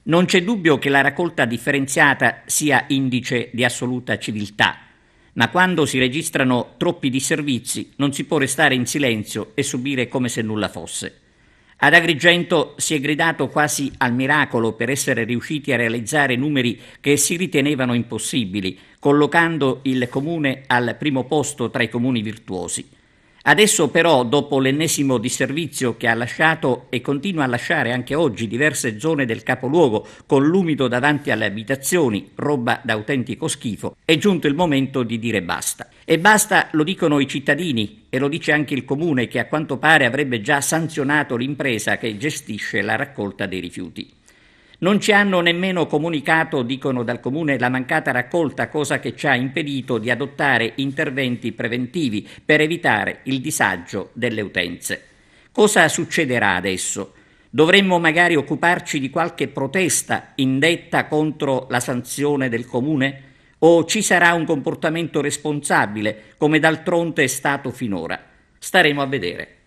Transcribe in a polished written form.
Non c'è dubbio che la raccolta differenziata sia indice di assoluta civiltà, ma quando si registrano troppi disservizi non si può restare in silenzio e subire come se nulla fosse. Ad Agrigento si è gridato quasi al miracolo per essere riusciti a realizzare numeri che si ritenevano impossibili, collocando il comune al primo posto tra i comuni virtuosi. Adesso però, dopo l'ennesimo disservizio che ha lasciato e continua a lasciare anche oggi diverse zone del capoluogo con l'umido davanti alle abitazioni, roba da autentico schifo, è giunto il momento di dire basta. E basta lo dicono i cittadini e lo dice anche il comune che a quanto pare avrebbe già sanzionato l'impresa che gestisce la raccolta dei rifiuti. Non ci hanno nemmeno comunicato, dicono dal comune, la mancata raccolta, cosa che ci ha impedito di adottare interventi preventivi per evitare il disagio delle utenze. Cosa succederà adesso? Dovremmo magari occuparci di qualche protesta indetta contro la sanzione del comune? O ci sarà un comportamento responsabile, come d'altronde è stato finora? Staremo a vedere.